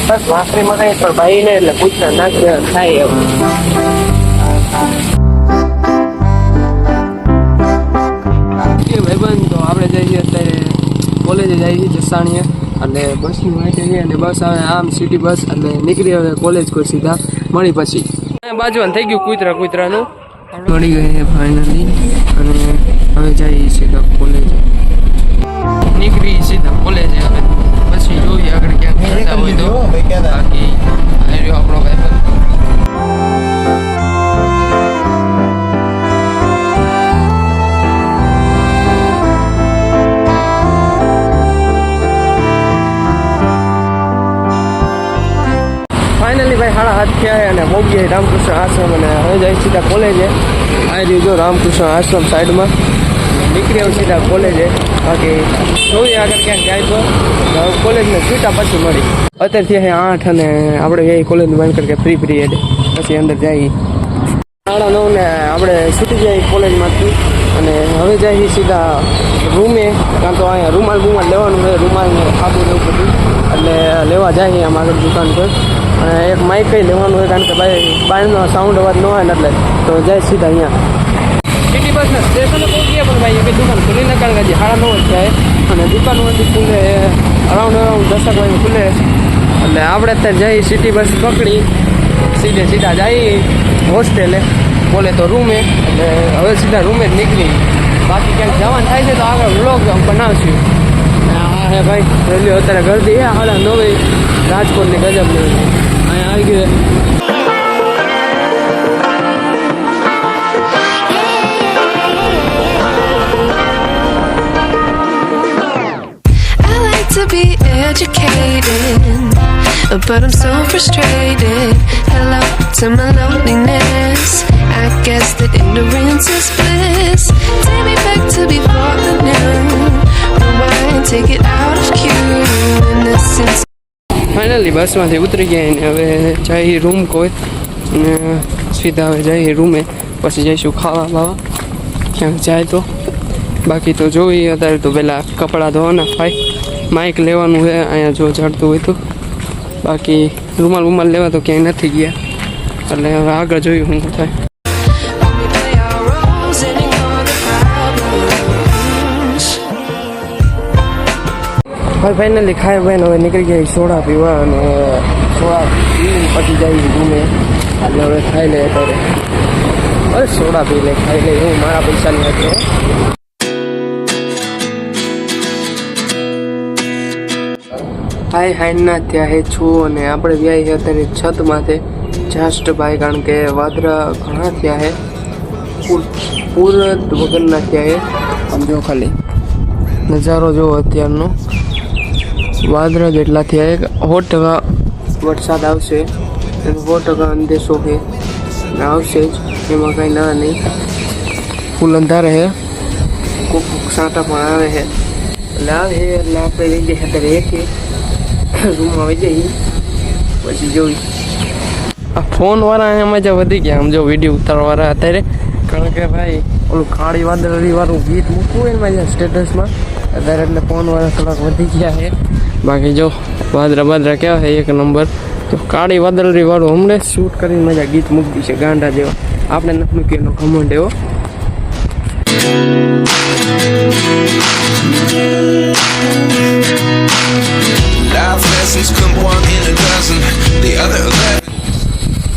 બસ ભાખરીમાં કઈ પણ ભાઈ ને એટલે પૂછના નાખ થાય એવું. ભાઈબંધ તો આપણે જઈએ અત્યારે કોલેજે જઈએ જસાણીએ અને બસની વાંચે જઈએ અને બસ આવે આમ સિટી બસ એટલે નીકળી હવે કોલેજ કોઈ સીધા મળી પછી બાજુ થઈ ગયું કૂતરાનું મળી ગઈ છે ફાઇનલી અને હવે જઈએ સીધા કોલેજે નીકળી સીધા કોલેજે હવે પછી જોઈએ આગળ ક્યાંક જતા હોય તો બાકી આપણો ભાઈબંધ ફાઇનલી ભાઈ 7:30 થયા અને મોગી રામકૃષ્ણ આશ્રમ અને હવે જાય સીધા કોલેજે આવી રહ્યું જો રામકૃષ્ણ આશ્રમ સાઈડમાં નીકળી આવું સીધા કોલેજે બાકી જોઈએ આગળ ક્યાંક જાય તો કોલેજને છૂટા પછી મળી અત્યારથી અહીં 8 અને આપણે એ કોલેજનું બંધ કરી ફ્રી પીરિયડ પછી અંદર જઈએ 9:30 ને આપણે છૂટી જઈએ કોલેજમાંથી અને હવે જઈએ સીધા રૂમે કાં તો અહીંયા રૂમાલ લેવાનું હોય રૂમાલ ને સાબુ ને એવું બધું એટલે લેવા જઈએ આમ આગળ દુકાન પર અને એક માઇક કંઈ લેવાનું હોય કારણ કે ભાઈ બહારનો સાઉન્ડ અવાજ ન હોય ને એટલે તો જાય સીધા અહીંયા સિટી બસના સ્ટેશને પહોંચીએ પણ ભાઈ કે દુકાન ખુલી ન કારણ કે 9:30 જાય અને દુકાન બધી ખુલે અરાઉન્ડ 10 વાગે ખુલે એટલે આપણે અત્યારે જઈએ સિટી બસ પકડી સીધા જઈએ હોસ્ટેલે બોલે તો રૂમે એટલે હવે સીધા રૂમે જ નીકળી બાકી ક્યાંક જવાનું થાય છે તો આગળ વ્લોગ બનાવશું હા હે ભાઈ રેલવે અત્યારે ગરદી 9:30 રાજકોટની ગજબ અહીંયા આવી ગયું be educated, but I'm so frustrated. Hello to my loneliness. I guess that ignorance is bliss. Take me back to before the new. Rewind, take it out of cue. Innocence. Finally બસમાંથી ઉતરી ગયા ને હવે જઈએ room કોઈ ને સીધા હવે જઈએ રૂમે પછી જઈશું ખાવા બાવા ક્યાંક જાય તો બાકી તો જોઈએ અત્યારે તો પહેલાં કપડાં ધોવાના ભાઈ માઇક લેવાનું છે અહીંયા જો ચડતું હોય તો બાકી રૂમાલ લેવા તો ક્યાંય નથી ગયા એટલે હવે આગળ જોયું શું થાય ભાઈ ફાઇનલી ખાઈ ભાઈને હવે નીકળી ગયા સોડા પીવા અને સોડા પી પછી જઈએ રૂમે એટલે હવે ખાઈ લે અત્યારે અરે સોડા પી લે ખાઈ લે હું મારા પૈસાની હતો હાઈના ત્યાં હે છું અને આપણે વ્યાય છે અત્યારે છત માથે જસ્ટ ભાઈ કારણ કે વાદળા ઘણા થયા હે પૂર વગરના થયા હે આમ જો ખાલી નજારો જો અત્યારનો વાદળા જેટલા થયા હે 100% વરસાદ આવશે એનો 100% અંદેશો છે આવશે જ એમાં કંઈ ના નહીં ફૂલ અંધારે હે કોક સાંટા પણ આવે છે એટલે આવે એટલે આપણે લઈ જઈએ અત્યારે એકે રૂમમાં આવી જઈએ પછી જોઈ આ ફોનવાળા અહીંયા મજા વધી ગયા આમ જો વિડીયો ઉતારવાળા અત્યારે કારણ કે ભાઈ ઓલું કાળી વાદળી વાળું ગીત મૂકવું હોય ને મારી સ્ટેટસમાં અત્યારે એટલે ફોનવાળા થોડાક વધી ગયા છે બાકી જો વાદળા કેવા છે એક નંબર તો કાળી વાદળી વાળું હમણાં શૂટ કરીને મજા ગીત મૂકી છે ગાંડા જેવા આપણે નથી મૂકી એનો ઘમંડ એવો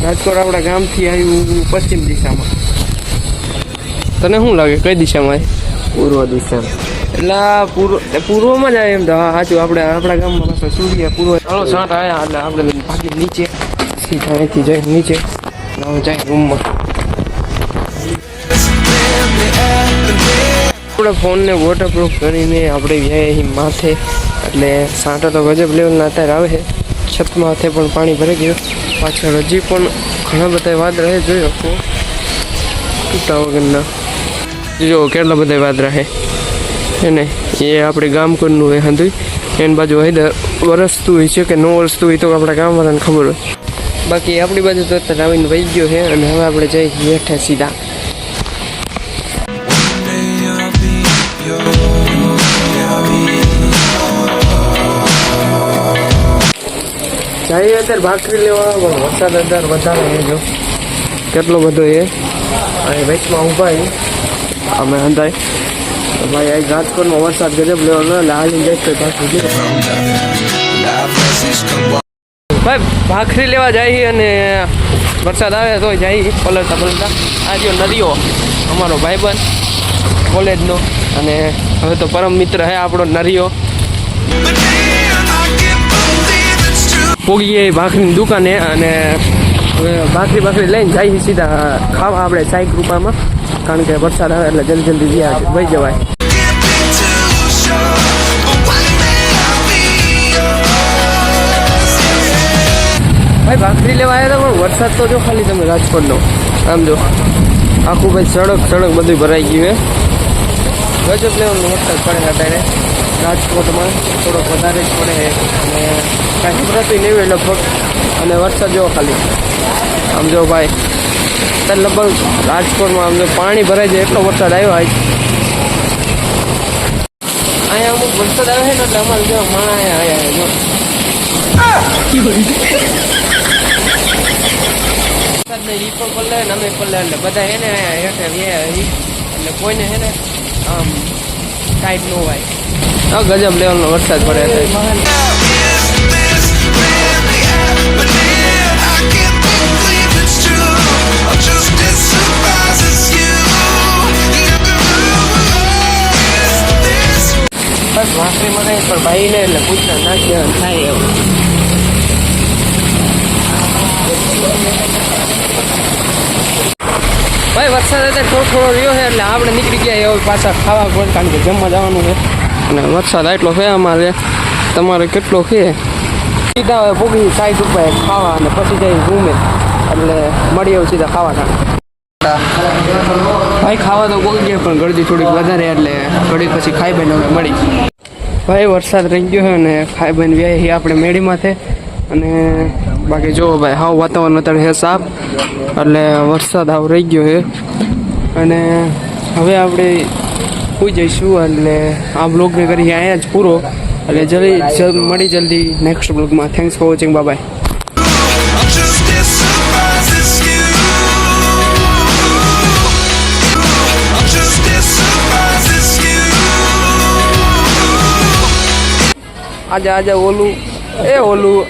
રાજકોટ આપણા ગામથી આવ્યું પશ્ચિમ દિશામાં તને શું લાગે કઈ દિશામાં પૂર્વ દિશામાં એટલે પૂર્વમાં જ આવે એમ તો હા સાચું આપણે આપણા ગામમાં પાછો સૂર્ય પૂર્વ ચાલો સાંઠ આવ્યા એટલે આપણે ભાગી નીચે સીધા અહીંથી જઈ નીચે જાય રૂમમાં આપણે ફોનને વોટરપ્રૂફ કરીને આપણે વ્યાય માથે એટલે સાંટા તો ગજબ લેવલના અત્યારે આવે છે છત માથે પણ પાણી ભરાઈ ગયું પાછળ હજી પણ ઘણા બધા વાદળા છે જોયો તૂટા વગરના જો કેટલા બધા વાદળા છે એને એ આપણે ગામ કોનું હોય હંધું એની બાજુ હોય વરસતું હોય છે કે ન વરસતું હોય તો આપણા ગામવાળાને ખબર હોય બાકી આપણી બાજુ તો અત્યારે આવીને વહી ગયો છે અને હવે આપણે જઈ બેઠા સીધા જઈએ અત્યારે ભાખરી લેવા પણ વરસાદ અત્યારે વધારે એ જો કેટલો બધો એ અને વચમાં ઊભા અમે અંધાય તો ભાઈ આ રાજકોટમાં વરસાદ ગજબ લેવાનો એટલે હાલી જાય તો ભાખરી ભાઈ ભાખરી લેવા જાય અને વરસાદ આવે તો જાય પલટતા આ જો નદીઓ અમારો ભાઈબંધ કોલેજનો અને હવે તો પરમ મિત્ર હે આપણો નરિયો પોગીએ ભાખરીની દુકાને અને હવે ભાખરી લઈને જાય સીધા ખાવા આપણે 60 રૂપિયામાં કારણ કે વરસાદ આવે એટલે જલ્દી વહી જવાય ભાઈ ભાખરી લેવા આવ્યા હતા પણ વરસાદ તો જો ખાલી તમે રાજકોટનો આમ જો આખું ભાઈ સડક બધું ભરાઈ ગયું હે ગજબ લેવાનો વરસાદ પડે અત્યારે રાજકોટમાં થોડોક વધારે જ પડે અને કાંઈ ભરાતું નહીં હોય લગભગ અને વરસાદ જો ખાલી આમ જો ભાઈ અત્યારે લગભગ રાજકોટમાં આમ જો પાણી ભરાય છે એટલો વરસાદ આવ્યો આજ અહીંયા અમુક વરસાદ આવે છે ને એટલે અમારે જો માણા આવ્યા જો ઈ પણ પલ્લે ને અમે પલ્લે એટલે બધા એને હેઠે એટલે કોઈને હે ને આમ ટાઈટ ન હોય ગજબ લેવલનો વરસાદ પડે બસ ભાખરી મને પણ ભાઈને એટલે પૂછતા નાખી થાય એવું ભાઈ વરસાદ અત્યારે થોડો રહ્યો છે એટલે આપણે નીકળી ગયા એવો પાછા ખાવા પણ કારણ કે જમવા જવાનું છે અને વરસાદ એટલો છે અમારે તમારે કેટલો છે સીધા હવે ભૂગી 60 રૂપિયા ખાવા અને પછી જઈ રૂમે એટલે મળી આવું સીધા ખાવા ભાઈ ખાવા તો ભૂગી ગયા પણ ગળદી થોડીક વધારે એટલે ઘડી પછી ખાઈ બને મળી ભાઈ વરસાદ રહી ગયો છે અને ખાઈ બને વ્યાય આપણે મેળીમાંથી અને બાકી જો ભાઈ હાવ વાતાવરણ અત્યારે છે સાફ એટલે વરસાદ હાવ રહી ગયો છે અને હવે આપણે સુઈ જઈશું એટલે આ બ્લોગને કરી અહીંયા જ પૂરો એટલે મળી જલ્દી નેક્સ્ટ બ્લોગમાં થેન્ક્સ ફોર વોચિંગ બાય આજે ઓલું